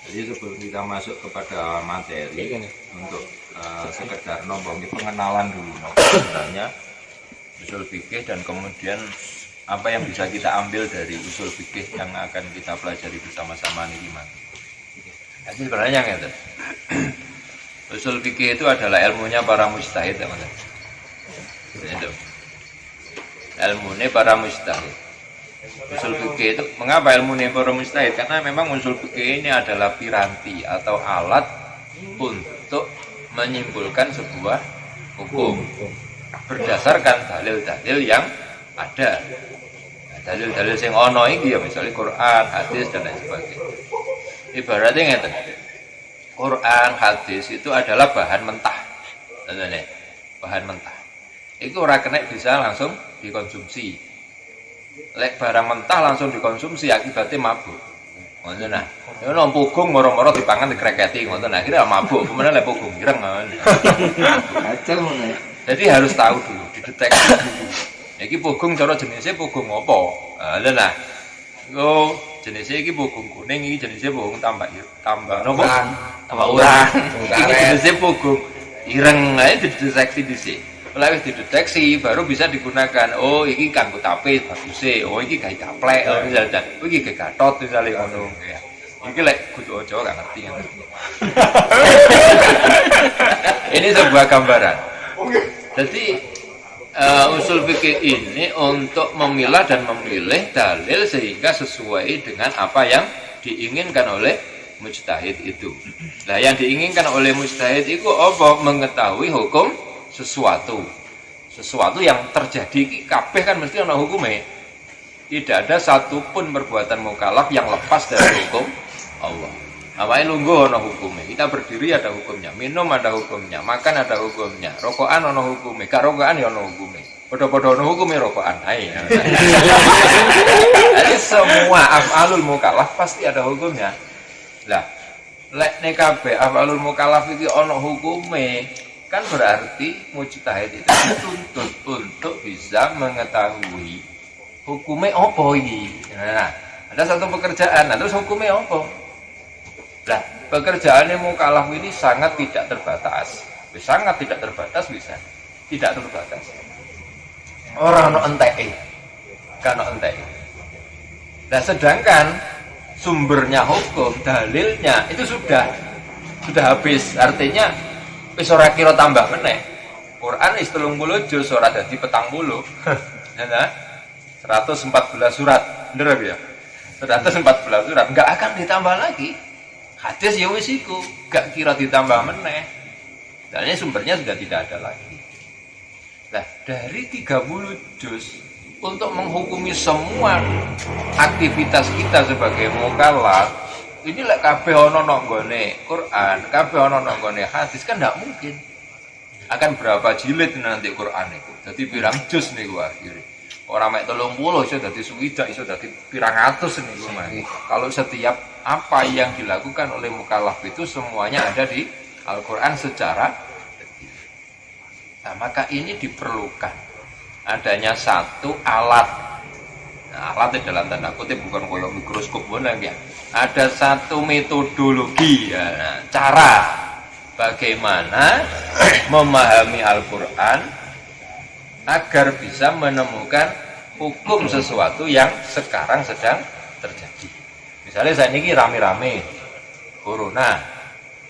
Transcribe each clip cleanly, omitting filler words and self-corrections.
Jadi sebelum kita masuk kepada materi untuk sekedar nombongi pengenalan dulu sebenarnya usul fikih dan kemudian apa yang bisa kita ambil dari usul fikih yang akan kita pelajari bersama-sama nih gimana. Jadi sebenarnya gitu. Usul fikih itu adalah ilmunya para mujtahid teman-teman. Itu. Ilmunya para mujtahid. Usul fikih itu mengapa ilmunya para mujtahid? Karena memang usul fikih ini adalah piranti atau alat untuk menyimpulkan sebuah hukum berdasarkan dalil-dalil yang ada. Dalil-dalil yang ono iki ya misalnya Quran, hadis dan lain sebagainya. Ibaratnya ngeten. Quran, hadis itu adalah bahan mentah. Bahan mentah. Itu ora kena bisa langsung dikonsumsi. Lek barang mentah langsung dikonsumsi akibatnya mabuk. Ngoten nah. Ya ono pugung moro-moro dipangan dikreketi ngoten akhirnya mabuk. Kemudian lek pugung ireng ngoten. Kacau ngono. Jadi harus tahu dulu, dideteksi dulu. Iki pugung cara jenisnya pugung apa? Nah, yo jenisnya iki pugung kuning, iki jenisnya pugung tambah urang. Iki jenisnya pugung ireng, ae dideteksi dhisik. Mulai wis dideteksi baru bisa digunakan. Oh, iki kanggo tape baguse. Oh, iki gawe gaplek misalnya. Oh, iki gawe gatot misalnya ngono ya. Iki lek kudu ojo gak ngerti kan. Ini sebuah gambaran. Jadi usul fikih ini untuk memilah dan memilih dalil sehingga sesuai dengan apa yang diinginkan oleh mujtahid itu. Nah, yang diinginkan oleh mujtahid itu apa? Mengetahui hukum sesuatu yang terjadi kabeh kan mesti ana hukume. Tidak ada satupun perbuatan mukallaf yang lepas dari hukum Allah. Awake lungguh ana hukume. Kita berdiri ada hukumnya, minum ada hukumnya, makan ada hukumnya, rokokan ana hukume, gak rokokan ya ana hukume. Padha-padha ana hukume rokokan. Ae. Jadi semua af'alul mukallaf pasti ada hukumnya. Lah, lek nek kabeh af'alul mukallaf iki ana hukume, kan berarti mujtahid itu dituntut untuk bisa mengetahui hukumnya apa ini. Nah, ada satu pekerjaan, nah terus hukumnya apa? Nah, pekerjaannya mukallaf ini sangat tidak terbatas. Sangat tidak terbatas bisa. Tidak terbatas. Orang no enteke. Kan no enteke. Nah, sedangkan sumbernya hukum, dalilnya itu sudah habis. Artinya wis ora kira tambah meneh. Quran is 30 juz ora dadi 40. Ya, 114 surat. Bener ya? 114 surat enggak akan ditambah lagi. Hadis ya wis iku, gak kira ditambah meneh. Dalilnya sumbernya sudah tidak ada lagi. Nah, dari 30 juz untuk menghukumi semua aktivitas kita sebagai mukallaf, ini lek kabeh ana nang nggone Quran, kabeh ana nang nggone hadis kan ndak mungkin. Akan berapa jilid nanti Quran itu. Jadi pirang juz niku akhire. Ora mek 30 iso dadi swidak, iso dadi pirang atus niku mari. Kalau setiap apa yang dilakukan oleh mukallaf itu semuanya ada di Al-Qur'an secara detail. Nah, maka ini diperlukan adanya satu alat. Nah, alat dalam tanda kutip bukan koyo mikroskop ngono ya. Ada satu metodologi ya, nah, cara bagaimana memahami Al-Qur'an agar bisa menemukan hukum sesuatu yang sekarang sedang terjadi. Misalnya saya ini rame-rame corona,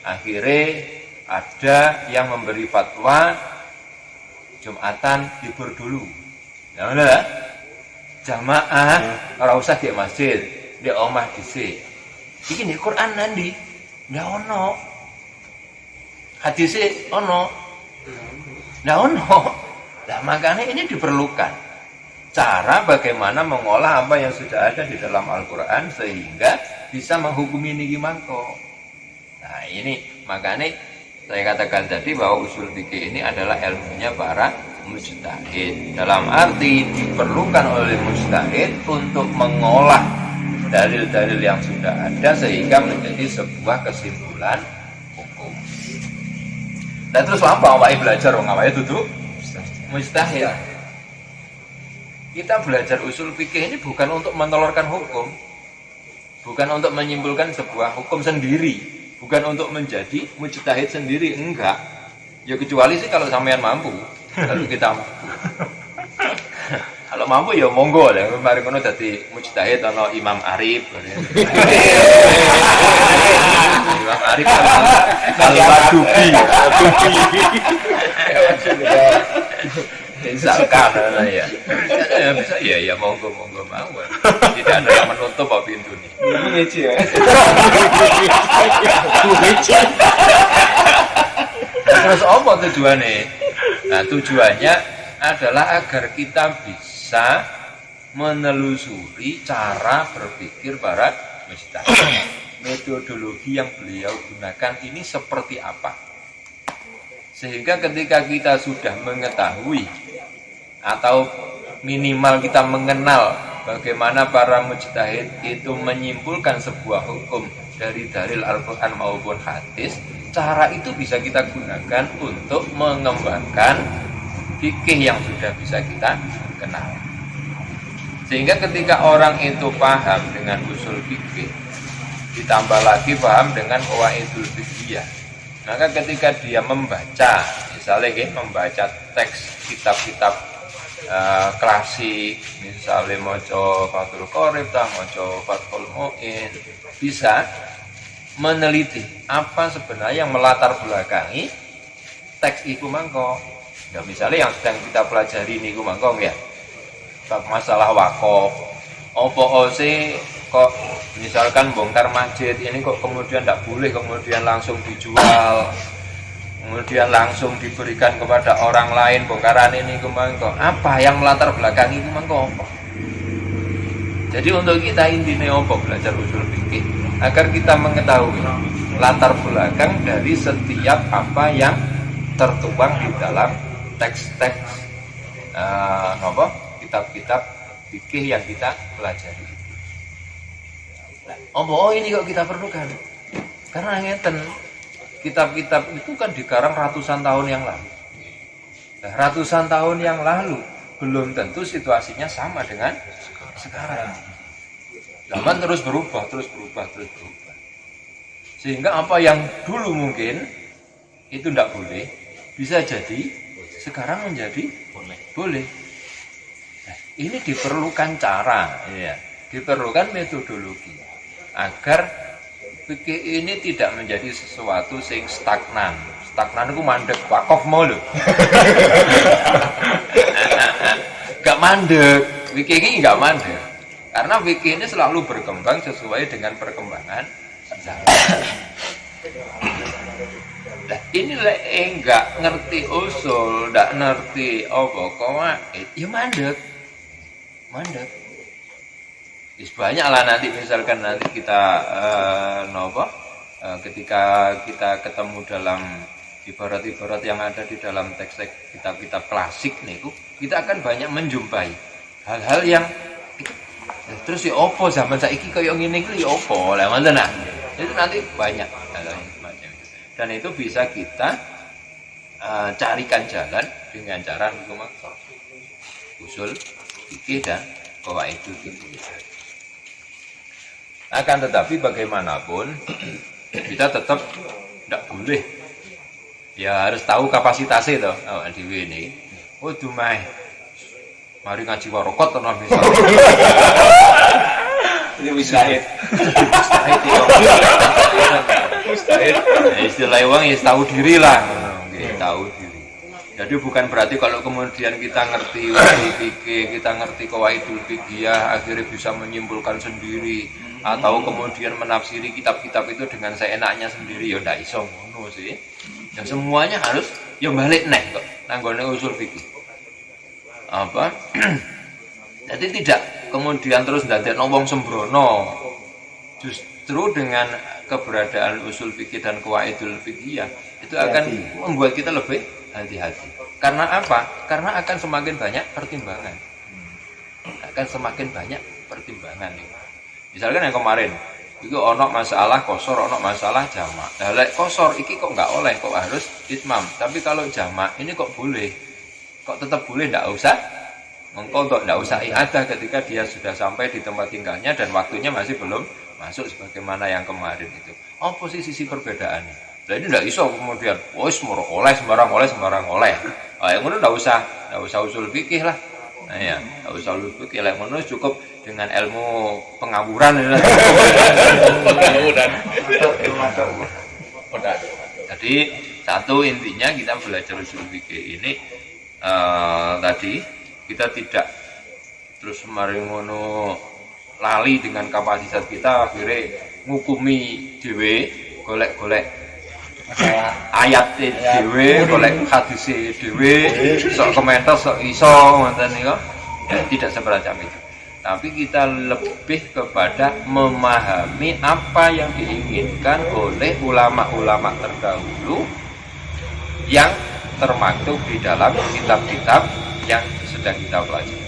akhirnya ada yang memberi fatwa Jumatan libur dulu. Ya udah, jamaah ora usah di masjid, di omah dhisik. Iki nek Quran nandi, ndak ono. Hadise ono. Ndak ono. Nah, makanya ini diperlukan cara bagaimana mengolah apa yang sudah ada di dalam Al-Quran sehingga bisa menghukumi niki mangko. Nah, ini makanya saya katakan tadi bahwa usul fikih ini adalah ilmunya para mujtahid. Dalam arti diperlukan oleh mujtahid untuk mengolah dalil-dalil yang sudah ada sehingga menjadi sebuah kesimpulan hukum. Dan terus apa awake belajar wong awake duduk mujtahid. Kita belajar usul fikih ini bukan untuk menelurkan hukum, bukan untuk menyimpulkan sebuah hukum sendiri, bukan untuk menjadi mujtahid sendiri, enggak. Ya kecuali sih kalau sampean mampu, kalau kita mampu. Kalau mampu ya monggo lah, mari ngono dadi mujtahid ana Imam Arif. Imam Arif Al-Wadubi. Misalkan ya. Ya bisa ya monggo mawon. Tidak ada yang menutup apa pintu ini. Ngeci ya. Terus apa tujuannya? Nah tujuannya adalah agar kita bisa menelusuri cara berpikir para mujtahid. Metodologi yang beliau gunakan ini seperti apa? Sehingga ketika kita sudah mengetahui atau minimal kita mengenal bagaimana para mujtahid itu menyimpulkan sebuah hukum dari dalil Al-Quran maupun hadis, cara itu bisa kita gunakan untuk mengembangkan fikih yang sudah bisa kita kenal. Sehingga ketika orang itu paham dengan usul fikih, ditambah lagi paham dengan qawaidul fiqhiyah, maka ketika dia membaca, misalnya membaca teks kitab-kitab klasik, misalnya maca Fathul Qorib, maca Fathul Mu'in, bisa meneliti apa sebenarnya yang melatar belakangi teks itu mangko. Ya misalnya yang sedang kita pelajari ini mangko ya, masalah wakaf. Apa sih kok misalkan bongkar masjid ini kok kemudian tidak boleh kemudian langsung dijual, kemudian langsung diberikan kepada orang lain bongkaran ini mangko. Apa yang melatar belakangi itu mangko? Jadi untuk kita intinya apa belajar usul fikih agar kita mengetahui latar belakang dari setiap apa yang tertuang di dalam teks-teks kitab-kitab fikih yang kita pelajari. Oh ini kok kita perlukan karena ngeten kitab-kitab itu kan dikarang ratusan tahun yang lalu. Nah, ratusan tahun yang lalu belum tentu situasinya sama dengan sekarang. Zaman terus berubah. Sehingga apa yang dulu mungkin itu tidak boleh, bisa jadi sekarang menjadi boleh. Nah, ini diperlukan cara, ya, diperlukan metodologi agar fikih ini tidak menjadi sesuatu yang stagnan. Stagnan itu mandek, wakaf mau lho. Gak mandek, fikih ini gak mandek. Karena fikih ini selalu berkembang sesuai dengan perkembangan zaman. Nah, ini enggak ngerti usul, enggak ngerti apa qawaid, ya mandek. Banyak lah nanti misalkan nanti kita ketika kita ketemu dalam ibarat-ibarat yang ada di dalam teks-teks kitab-kitab klasik niku, kita akan banyak menjumpai hal-hal yang terus ya opo zaman saiki kaya ngene iki ya opo lah ngoten nah. Itu nanti banyak hal-hal semacam itu. Dan itu bisa kita carikan jalan dengan cara usul fikih dan qawaidul fikih. Akan tetapi bagaimanapun kita tetap tidak boleh, ya harus tahu kapasitasnya toh awak dhewe ini. Oh dumai mari ngaji warokot tenan bisa. Ini mustahid. Mustahid. Istilah wong ya tahu diri lah, tahu diri. Jadi bukan berarti kalau kemudian kita ngerti usul fikih, kita ngerti qawaidul fiqhiyah, akhirnya bisa menyimpulkan sendiri atau kemudian menafsiri kitab-kitab itu dengan seenaknya sendiri, ya ndak iso ngono sih. Ya semuanya harus ya balik neh kok nanggone usul fikih. Apa? Jadi tidak kemudian terus ndadekno wong sembrono. Justru dengan keberadaan usul fikih dan qawaidul fiqhiyah itu akan membuat kita lebih hati-hati. Karena apa? Karena akan semakin banyak pertimbangan. Misalkan yang kemarin, itu ono masalah kosor, ono masalah jamak. Nah, lek kosor iki kok nggak oleh, kok harus itmam. Tapi kalau jamak ini kok boleh. Kok tetap boleh, nggak usah. Mengko nggak usah iadah ketika dia sudah sampai di tempat tinggalnya dan waktunya masih belum masuk sebagaimana yang kemarin itu. Apa sih sisi perbedaannya? Nah ini tidak iso kemudian, sembarang oleh. Yang itu tidak usah usul fikih lah. Nah ya, tidak usah usul fikih lah. Menurut cukup dengan ilmu pengawuran. Jadi satu intinya kita belajar usul fikih ini tadi kita tidak terus maringono lali dengan kapasitas kita akhirnya ngukumi dhewe golek-golek ayat dhewe golek hadis dhewe sok komentar sok iso ngoten niku ya tidak semacam itu, tapi kita lebih kepada memahami apa yang diinginkan oleh ulama-ulama terdahulu yang termaktub di dalam kitab-kitab yang sedang kita pelajari.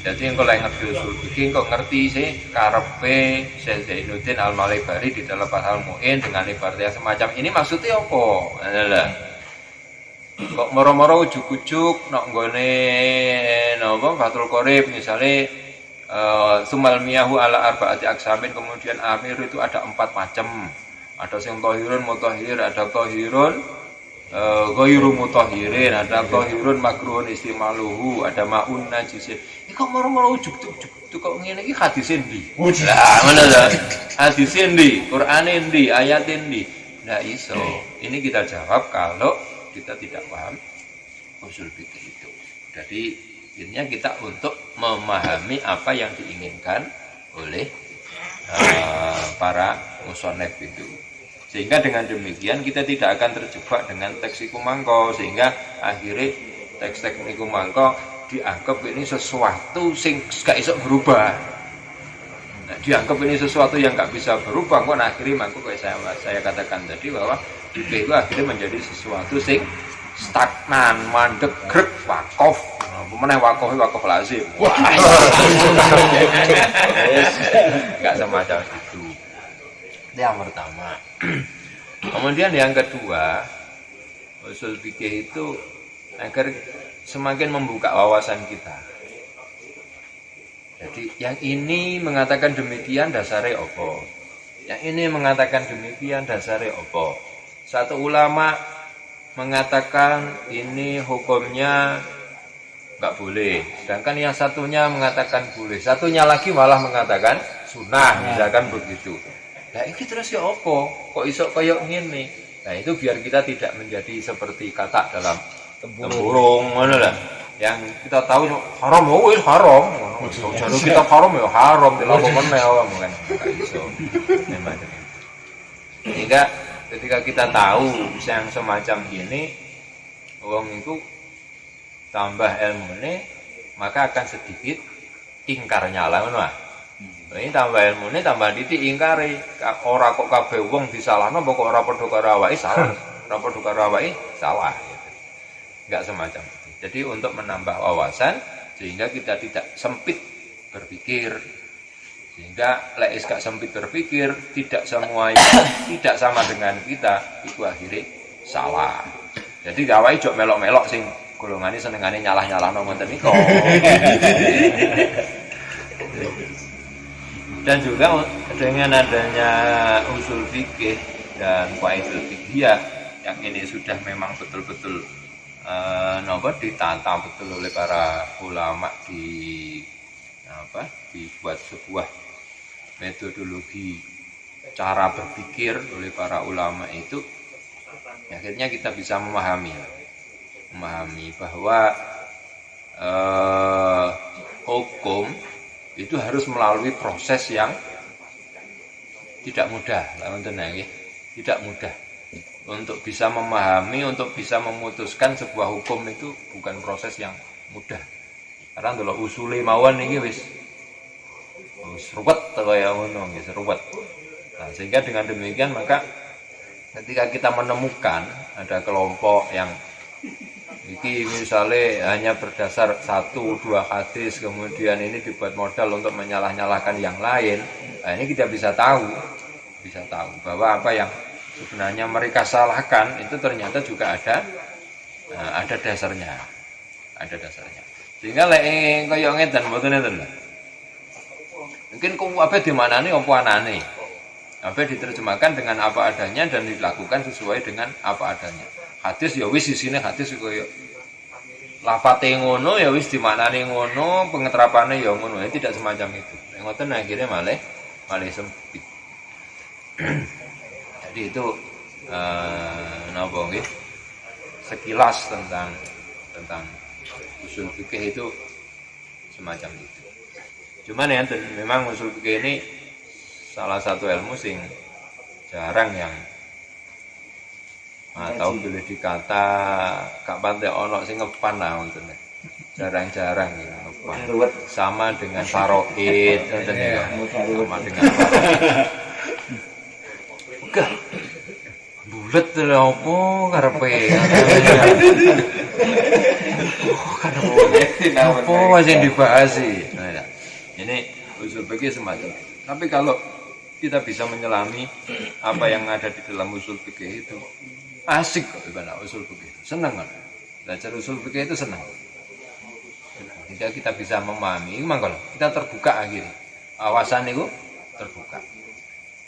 Jadi kalau ngerti usul fikih, kok ngerti sih karepe Syekh Zainuddin Al-Malibari di dalam Fathul Mu'in dengan ibarat yang semacam ini maksudnya apa? Adalah kok moro-moro ujuk-ujuk nak nggone napa Fathul Qorib misalnya sumal miyahu ala arba'ati aksamin, kemudian amir itu ada 4 macam. Ada sing tohirun mutahhir, ada tohirun ghairu mutahhirin, ada tohirun makruhun istimaluhu, ada maun najisin. Kok moro-moro ujuk-ujuk kok ngene iki hadis endi? Lah ngono lho. Hadis endi? Quran endi? Ayat endi? Nah iso. Ini kita jawab kalau kita tidak paham usul fikih itu. Jadi intinya kita untuk memahami apa yang diinginkan oleh para musonef itu. Sehingga dengan demikian kita tidak akan terjebak dengan teks iku mangko, sehingga akhirnya teks-teks iku mangko dianggap ini sesuatu sing gak iso berubah. Nah, dianggap ini sesuatu yang gak bisa berubah, kok akhirnya mangko kayak saya katakan tadi bahwa fikih itu akhirnya menjadi sesuatu sing stagnan, mandek, grek, wakof. Pemenang wakof lazim. Gak semacam itu. Itu yang pertama. Kemudian yang kedua, usul fikih itu agar semakin membuka wawasan kita. Jadi yang ini mengatakan demikian dasarnya apa? Yang ini mengatakan demikian dasarnya apa? Satu ulama mengatakan ini hukumnya nggak boleh, sedangkan yang satunya mengatakan boleh, satunya lagi malah mengatakan sunnah, misalkan begitu. Nah ini terus ya apa? Kok iso koyok ngene? Nah itu biar kita tidak menjadi seperti katak dalam tempurung, mana lah? Yang kita tahu haram, haram. Jadi kita haram ya haram, dilakukan mewah, bukan? Iso. Sehingga ketika kita tahu yang semacam ini, wong itu tambah ilmunya, maka akan sedikit ingkarnya lah, mana? Ini tambah ilmunya, tambah titik ingkari. Ora kok kabeh wong disalahno, pokok ora padha karo awake salah, ora padha karo awake salah. Enggak semacam itu. Jadi untuk menambah wawasan sehingga kita tidak sempit berpikir, sehingga lek gak sempit berpikir tidak semua yang tidak sama dengan kita itu akhirnya salah. Jadi gawai jok melok-melok sing golongane senengane nyalah-nyalahno ngoten niku. Dan juga dengan adanya usul fikih dan qaidul fiqhiyah yang ini sudah memang betul-betul ditata betul oleh para ulama, dibuat sebuah metodologi cara berpikir oleh para ulama itu, akhirnya kita bisa memahami bahwa hukum itu harus melalui proses yang tidak mudah, tidak mudah. Untuk bisa memahami, untuk bisa memutuskan sebuah hukum itu bukan proses yang mudah. Karena kalau usule mawon ini wis ruwet kaya ngono, wis ruwet. Nah, sehingga dengan demikian maka ketika kita menemukan ada kelompok yang iki misalnya hanya berdasar 1-2 hadis, kemudian ini dibuat modal untuk menyalah-nyalahkan yang lain, nah ini kita bisa tahu bahwa apa yang sebenarnya mereka salahkan itu ternyata juga ada dasarnya, Sehingga lek koyo ngeten mboten enten. Mungkin kabeh dimaknani apa anane. Kabeh diterjemahkan dengan apa adanya dan dilakukan sesuai dengan apa adanya. Hadis ya wis isine hadis koyo lafate ngono ya wis dimaknani ngono, pengetrapane ya ngono. Tidak semacam itu. Ngoten akhirnya malah sempit. Jadi itu napa nggih? Sekilas tentang usul fikih itu semacam itu. Cuman ya memang usul fikih ini salah satu ilmu sing jarang yang atau boleh dikata gak pantai ono sing ngepan lah ngoten. Jarang-jarang ya ngepan. Sama dengan faraid ngoten ya. Sama dengan Gah. Bulet lho opo karepe. Apa yang dibahas sih? Nah, ini usul fikih semacam itu. Tapi kalau kita bisa menyelami apa yang ada di dalam usul fikih itu, asik kok ibadah usul fikih. Senang kan? Belajar usul fikih itu senang. Jika kita bisa memahami, memang kalau kita terbuka akhirnya, awasan itu terbuka.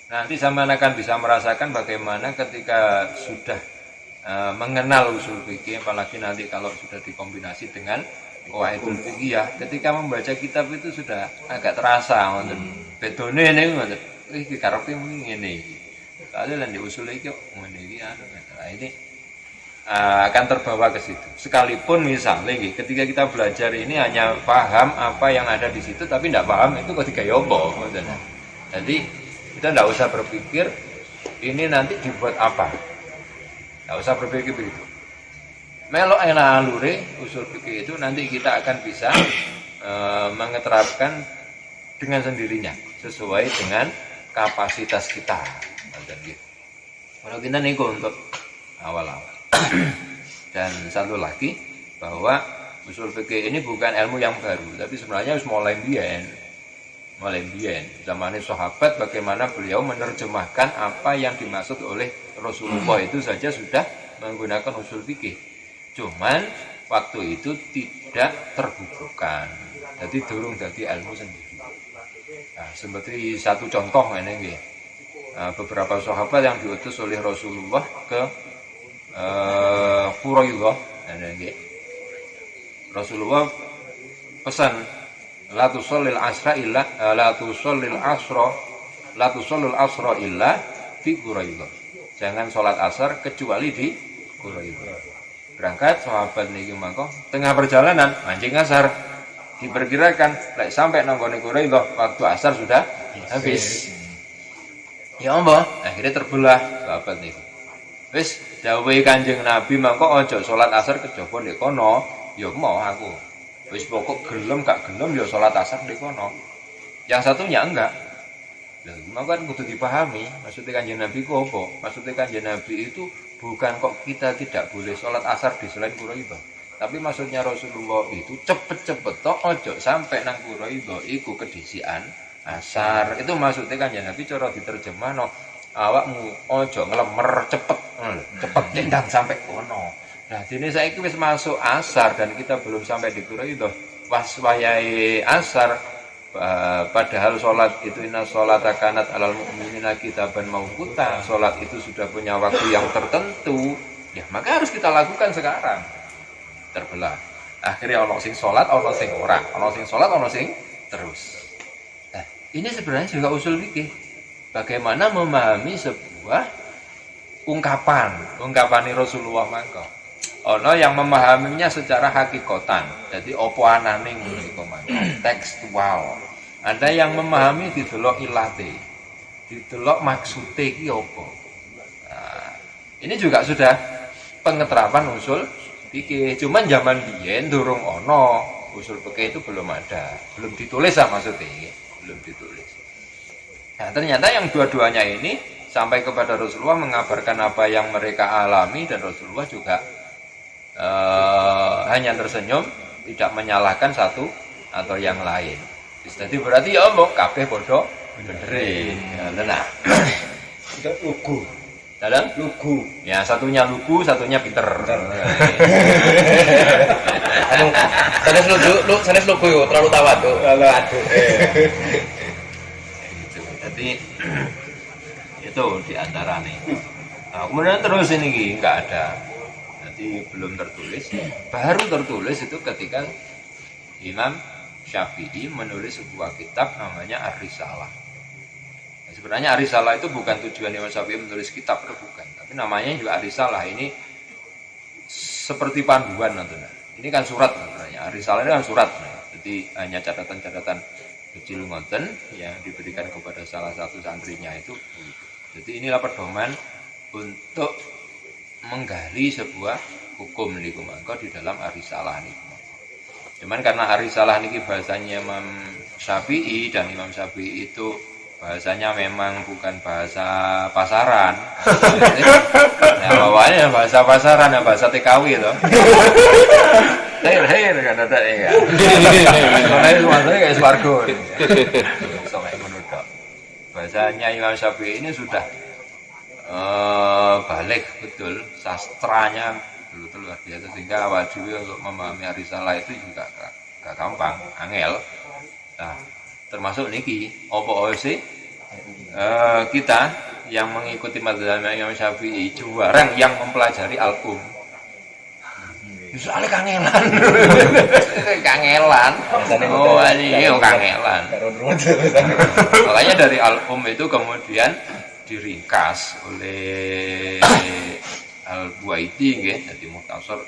Nanti sama akan bisa merasakan bagaimana ketika sudah mengenal usul fikih, apalagi nanti kalau sudah dikombinasi dengan qawaidul fikih ya, ketika membaca kitab itu sudah agak terasa ngoten. Bedone niku ngoten. Iki karepe mung ngene iki. Soale lan di usul iki ngene iki ini akan terbawa ke situ. Sekalipun misalnya ketika kita belajar ini hanya paham apa yang ada di situ tapi tidak paham itu ketika yobo ngoten. Jadi kita tidak usah berpikir ini nanti dibuat apa. Tidak usah berpikir begitu. Melok enak alure usul fikih itu nanti kita akan bisa mengeterapkan dengan sendirinya sesuai dengan kapasitas kita. Kalau kita nih untuk awal-awal. Dan satu lagi bahwa usul fikih ini bukan ilmu yang baru, tapi sebenarnya harus mulai biyen. Zamannya sahabat bagaimana beliau menerjemahkan apa yang dimaksud oleh Rasulullah itu saja sudah menggunakan usul fikih. Cuman waktu itu tidak terbukukan. Jadi durung jadi ilmu sendiri. Nah, seperti satu contoh ini beberapa sahabat yang diutus oleh Rasulullah ke Quraidah. Rasulullah pesan la tusallil asra illa fi Quraidah. Jangan sholat asar kecuali di Quraidah. Berangkat sahabat niki mangko tengah perjalanan mancing asar. Diperkirakan sampai nanggone Quraidah waktu asar sudah habis. Ya Allah, akhirnya terbelah sahabat niku. Wis dawuhe Kanjeng Nabi mangko aja salat asar kejaba ndek kono, ya mau aku. Wis pokok gelem gak gelem ya salat asar ndek kono. Yang satunya enggak. Lah mangko kan kudu dipahami, maksudnya Kanjeng Nabi ku apa? Maksudnya Kanjeng Nabi itu bukan kok kita tidak boleh salat asar di selain Quraidah. Tapi maksudnya Rasulullah itu cepet-cepet tok ojo sampai nang Quraidah iku kedisian asar. Itu maksudnya Kanjeng Nabi cara diterjemahno awakmu ojo ngelemer cepet cendang sampai kono. Nah, dene saiki wis masuk asar dan kita belum sampai di Quraidah. Pas wayahe asar padahal sholat itu inna sholata kanat alal mu'minina kitaban mauquta. Sholat itu sudah punya waktu yang tertentu. Ya, maka harus kita lakukan sekarang. Terbelah. Akhirnya ono sing sholat, ono sing ora, ono sing sholat, ono sing terus. Nah, ini sebenarnya juga usul fikih. Bagaimana memahami sebuah ungkapan Rasulullah mangko. Ono yang memahaminya secara hakikatan. Jadi opo anane ngono iku mangko. Tekstual. Ada yang memahami didelok ilate. Didelok maksude iki opo. Nah, ini juga sudah pengeterapan usul fikih. Cuman zaman biyen durung ono usul fikih itu belum ada, belum ditulis lah maksudnya, belum ditulis. Nah, ternyata yang dua-duanya ini sampai kepada Rasulullah mengabarkan apa yang mereka alami dan Rasulullah juga hanya tersenyum, tidak menyalahkan satu atau yang lain. Jadi berarti ya omong kabeh padha bener. Nah, lugu. Dalam Lugu. Ya, satunya lugu, satunya pinter. Sanes lugu yo terlalu tawadu. Jadi itu diantara nih. Nah, kemudian terus ini nggak ada, jadi belum tertulis. Baru tertulis itu ketika Imam Syafi'i menulis sebuah kitab namanya Ar-Risalah. Nah, sebenarnya Ar-Risalah itu bukan tujuan Imam Syafi'i menulis kitab, itu bukan. Tapi namanya juga Ar-Risalah. Ini seperti panduan nantinya. Ini kan surat sebenarnya. Ar-Risalah ini kan surat. Jadi hanya catatan-catatan kecil ngoten yang diberikan kepada salah satu santrinya itu. Jadi inilah pedoman untuk menggali sebuah hukum niku mangko di dalam Ar-Risalah niku. Cuman karena Ar-Risalah niki bahasanya Imam Syafi'i dan Imam Syafi'i itu bahasanya memang bukan bahasa pasaran. Nah, bawahnya bahasa pasaran, bahasa TKW itu. Hei, kan ada ya. Soalnya semuanya kayak swargo. Soalnya menurut bahasanya Imam Syafi'i ini sudah balik betul, sastranya betul luar biasa, sehingga wajib untuk memahami Ar-Risalah itu juga gak gampang, angel. Nah, termasuk niki opo sih kita yang mengikuti madzhab Imam Syafi'i jarang yang mempelajari Al-Um. Soalnya kangelan. Kangelan. Oh, ini kangelan. Makanya dari Al-Um itu kemudian diringkas oleh Al-Buaiti nggih, dadi Mukhtasar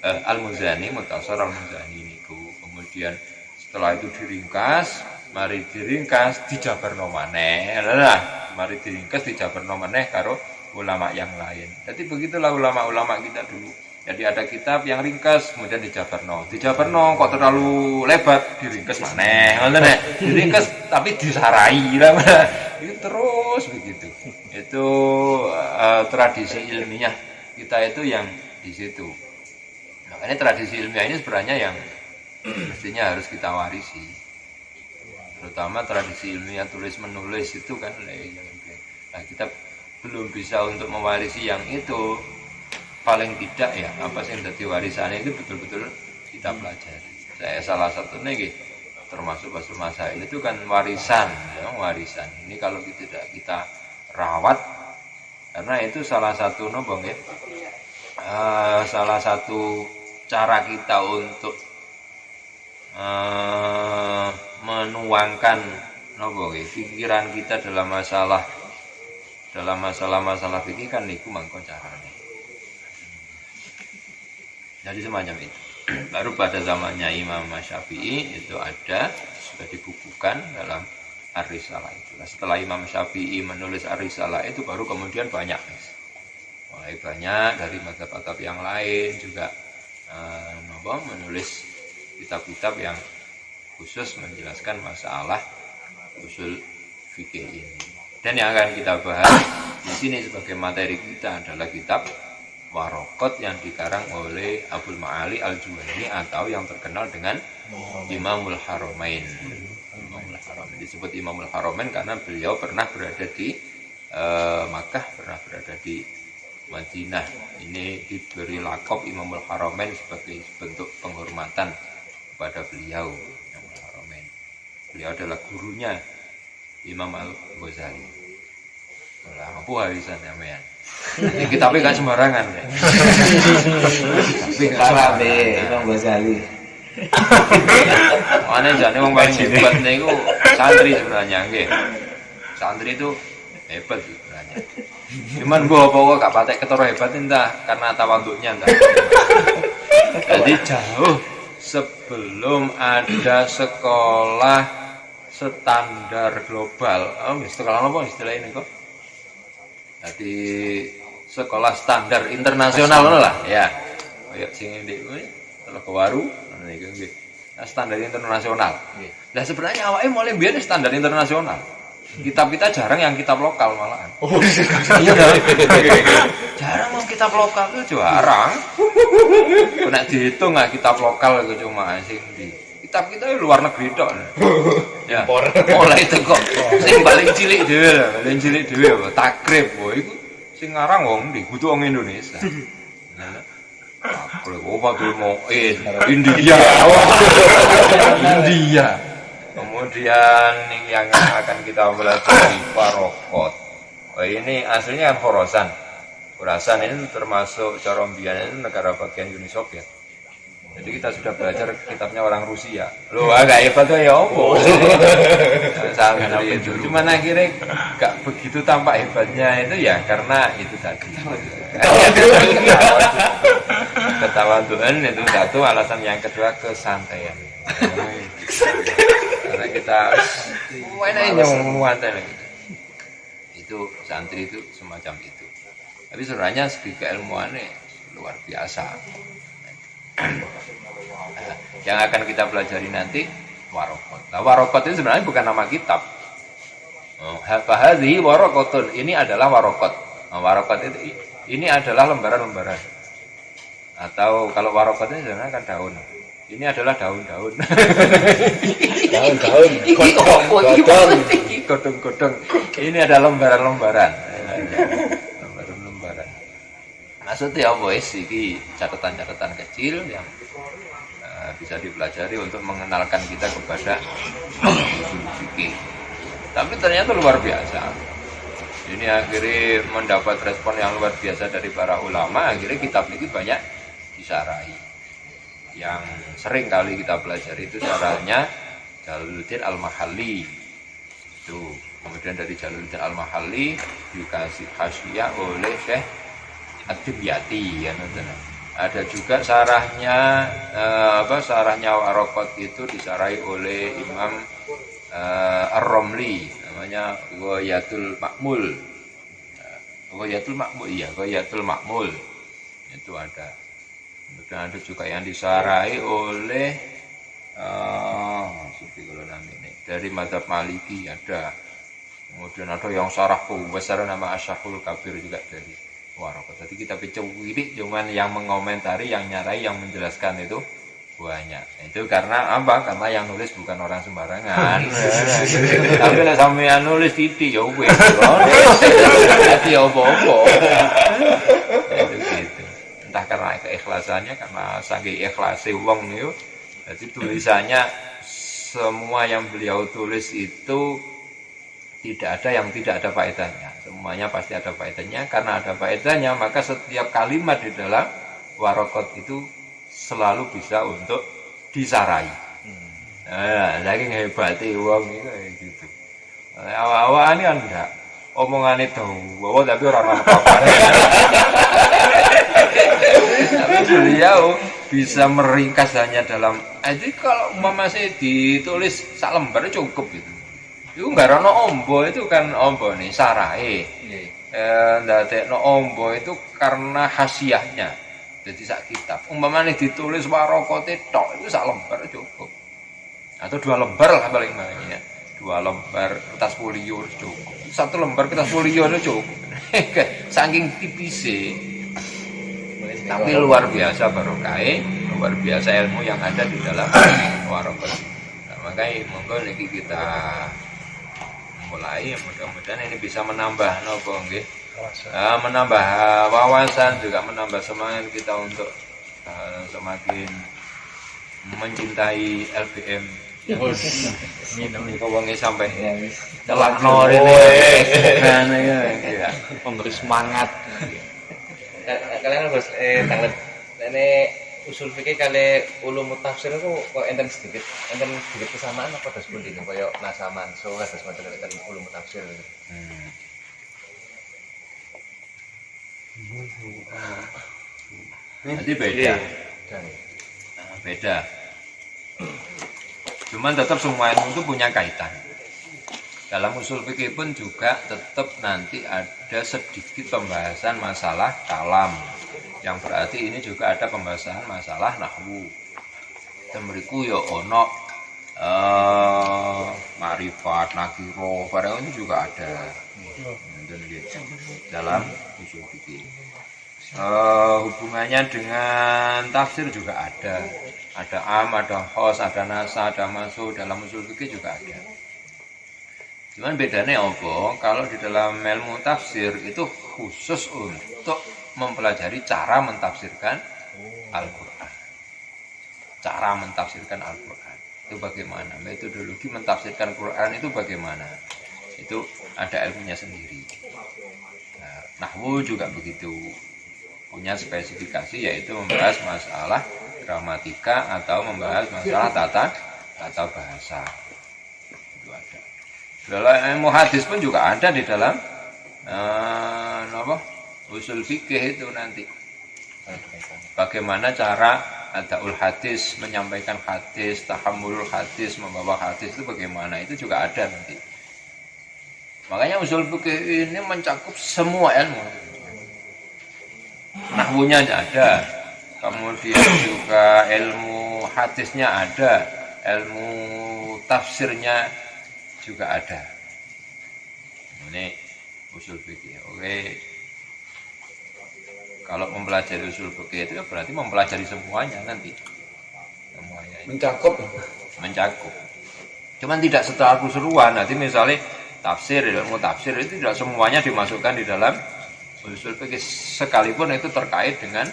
Al-Muzani, Mukhtasar Al-Muzani niku. Kemudian setelah itu diringkas, mari diringkas dijabarno maneh. Lah, mari diringkas dijabarno maneh karo ulama yang lain. Jadi begitulah ulama-ulama kita dulu. Jadi ada kitab yang ringkas kemudian dijabarno. Dijabarno kok terlalu lebat, diringkas maneh. Ngoten nek. Diringkas tapi disarai lah. Itu terus begitu. Itu tradisi ilmiah kita itu yang di situ. Makanya tradisi ilmiah ini sebenarnya yang mestinya harus kita warisi. Terutama tradisi ilmiah tulis menulis itu kan. Nah, kita belum bisa untuk mewarisi yang itu. Paling tidak ya apa sih yang jadi warisannya itu betul-betul kita pelajari. Saya salah satunya gitu, termasuk Basul Masail itu kan warisan, ya, warisan. Ini kalau tidak kita rawat, karena itu salah satu nobong ya, salah satu cara kita untuk menuangkan nobong ya, pikiran kita dalam masalah fikih kan niku mangko carane. Jadi semacam itu. Baru pada zamannya Imam Syafi'i itu ada, sudah dibukukan dalam Ar-Risalah itu. Nah, setelah Imam Syafi'i menulis Ar-Risalah itu baru kemudian banyak, mulai banyak dari mazhab-mazhab yang lain juga menulis kitab-kitab yang khusus menjelaskan masalah usul fikih ini. Dan yang akan kita bahas di sini sebagai materi kita adalah kitab Waraqat yang dikarang oleh Abul Ma'ali Al-Juwaini atau yang terkenal dengan Imamul Haramain. Imamul Haramain disebut Imamul Haramain karena beliau pernah berada di Makkah, pernah berada di Madinah. Ini diberi lakop Imamul Haramain sebagai bentuk penghormatan kepada beliau. Imamul Haramain. Beliau adalah gurunya Imam Al-Ghazali. Lah, apa warisan namanya? Ini kitabnya gak sembarangan ya. Tapi parah deh Imam Ghazali. Mana jane wong paling hebat niku santri sebenarnya nggih. Santri itu hebat sebenarnya. Cuman gua apa gak patek ketara hebat entah karena tawaduknya entah. Jadi jauh sebelum ada sekolah standar global. Sekolah apa istilah ini kok? Jadi sekolah standar internasional lah ya. Kayak sing ndek kuwi Telaga Waru niku nggih. Standar internasional. Nah sebenarnya awake mulai biyen standar internasional. Kitab kita jarang yang kitab lokal malahan. Oh iya dah. Jarang mau kitab lokal itu jarang. Nek dihitung nggak kitab lokal itu cuma sing di kitab kita luar negeri tok. Ya. Mulai teko sing paling cilik dhewe apa takrib iku sing ngarang wong ndi kudu wong Indonesia. Nah. Takrib Fatul Mu'in India. India. Kemudian yang akan kita pelajari warokot. Oh, ini aslinya kan Khorasan. Khorasan ini termasuk Corombian, itu negara bagian Uni Soviet. Jadi kita sudah belajar kitabnya orang Rusia. Loh, agak hebat tuh ya opo. Santri itu. Cuman akhirnya gak begitu tampak hebatnya itu ya karena itu tadi. Ketawaduan itu satu, alasan yang kedua kesantaian. Karena kita mana yang muatan gitu. Itu santri itu semacam itu. Tapi sebenarnya segi keilmuannya luar biasa. Yang akan kita pelajari nanti warokot. Nah, warokot itu sebenarnya bukan nama kitab. Fahadhi warokotun, ini adalah warokot. Nah, warokot itu ini adalah lembaran-lembaran. Atau kalau warokot itu sebenarnya kan daun. Ini adalah daun-daun. Daun-daun. Godong-godong. Ini adalah lembaran-lembaran. Lembaran-lembaran. Maksudnya apa sih? Ini catatan-catatan kecil yang bisa dipelajari untuk mengenalkan kita kepada usul fikih. Tapi ternyata luar biasa. Ini akhirnya mendapat respon yang luar biasa dari para ulama. Akhirnya kitab ini banyak disarai. Yang sering kali kita pelajari itu caranya Jalaluddin Al-Mahalli. Itu. Kemudian dari Jalaluddin Al-Mahalli dikasih hasyiah oleh Syekh Ad-Dimyati ya, ada juga sarahnya sarahnya warokot itu disarai oleh Imam Ar-Romli, namanya Ghayatul Ma'mul. Ghayatul Ma'mul itu ada. Kemudian ada juga yang disarai oleh dari mazhab Maliki ada. Kemudian ada yang sarah besar nama Asyahul Kabir juga dari warokot. Jadi kita ini cuman yang mengomentari, yang nyarai, yang menjelaskan itu banyak. Itu karena apa? Karena yang nulis bukan orang sembarangan. Tapi lah sampean nulis titik ya wis. Jadi opo-opo. Itu gitu. Entah karena keikhlasannya, karena saking ikhlase wong niku. Jadi tulisannya semua yang beliau tulis itu tidak ada yang tidak ada faedahnya. Semuanya pasti ada faedahnya. Karena ada faedahnya, maka setiap kalimat di dalam warokot itu selalu bisa untuk disarai. Nah, saking hebatnya wong itu kayak gitu. Awal-awal ini kan enggak. Omongan itu, bahwa tapi orang apa-apa. Tapi beliau bisa meringkas hanya dalam. Jadi kalau masih ditulis sak lembar cukup gitu. Itu enggak ono ombo itu kan ombo nih sarai. Ndadekno ombo itu karena khasiahnya. Jadi sak kitab. Umpamane ditulis warokote tok itu sak lembar cukup. Atau 2 lembar lah paling banyak. 2 lembar kertas folio cukup. 1 lembar kertas folio itu cukup. Saking tipise. Tapi luar biasa barokah, luar biasa ilmu yang ada di dalam warokot. Nah, makanya monggo niki kita mulai, mudah-mudahan ini bisa menambah nopo nggih. Menambah wawasan, juga menambah semangat kita untuk semakin mencintai LBM. Minum wonge sampai telakno rene. Memberi semangat. Kalian harus tanglet ini usul fikih kali ulum tafsir itu kok enten sedikit kesamaan apa terus pun ini kayak nasaman so terus macam enten ulum tafsir gitu. Nanti beda. Beda. Cuman tetap semua ilmu itu punya kaitan. Dalam usul fikih pun juga tetap nanti ada sedikit pembahasan masalah kalam. Yang berarti ini juga ada pembahasan masalah nahwu. Temriku ya ono ma'rifat, nakiro, barang itu juga ada. Dalam usul fikih. Hubungannya dengan tafsir juga ada. Ada am, ada khos, ada nasa, ada masuk, dalam usul fikih juga ada. Cuman bedanya apa? Kalau di dalam ilmu tafsir itu khusus untuk mempelajari cara mentafsirkan Al-Quran. Cara mentafsirkan Al-Quran. itu bagaimana, metodologi mentafsirkan Quran itu bagaimana, itu ada ilmunya sendiri. Nah, nahwu juga begitu, punya spesifikasi, yaitu membahas masalah gramatika atau membahas masalah tata bahasa. Itu ada. Dalam ilmu hadis pun juga ada di dalam usul fikih itu nanti. Bagaimana cara adaul hadis, menyampaikan hadis, tahammulul hadis, membawa hadis itu bagaimana, itu juga ada nanti. Makanya usul fikih ini mencakup semua ilmu. Nahwunya ada, kemudian juga ilmu hadisnya ada, ilmu tafsirnya juga ada. Ini usul fikih. Oke. Kalau mempelajari usul fikih itu berarti mempelajari semuanya nanti. Semuanya itu mencakup. Cuman tidak secara keseluruhan. Nanti misalnya tafsir, ilmu tafsir itu tidak semuanya dimasukkan di dalam usul fikih, sekalipun itu terkait dengan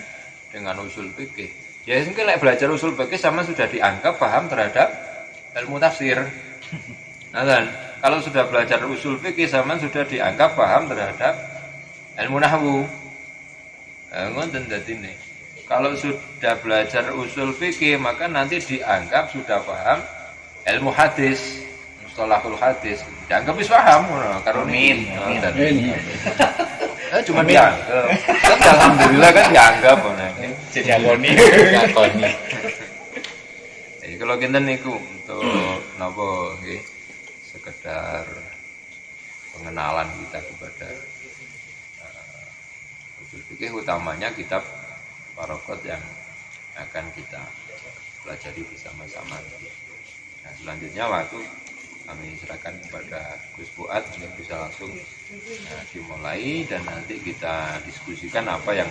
usul fikih. Ya mungkin belajar usul fikih sama sudah dianggap paham terhadap ilmu tafsir. Nah, kan, kalau sudah belajar usul fikih sama sudah dianggap paham terhadap ilmu nahwu. Ngoten dadi nih. Kalau sudah belajar usul fikih maka nanti dianggap sudah paham ilmu hadis, mustalahul hadis. Dianggap wis paham ngono karo Amin. Cuma dianggap. Kan alhamdulillah kan dianggap ngono. Jadi agoni. Jadi kalau kinten niku untuk napa nggih sekedar pengenalan kita kepada usul fikih, utamanya kitab Barokot yang akan kita pelajari bersama-sama. Nah, selanjutnya waktu kami serahkan kepada Gus Fuad yang bisa langsung dimulai dan nanti kita diskusikan apa yang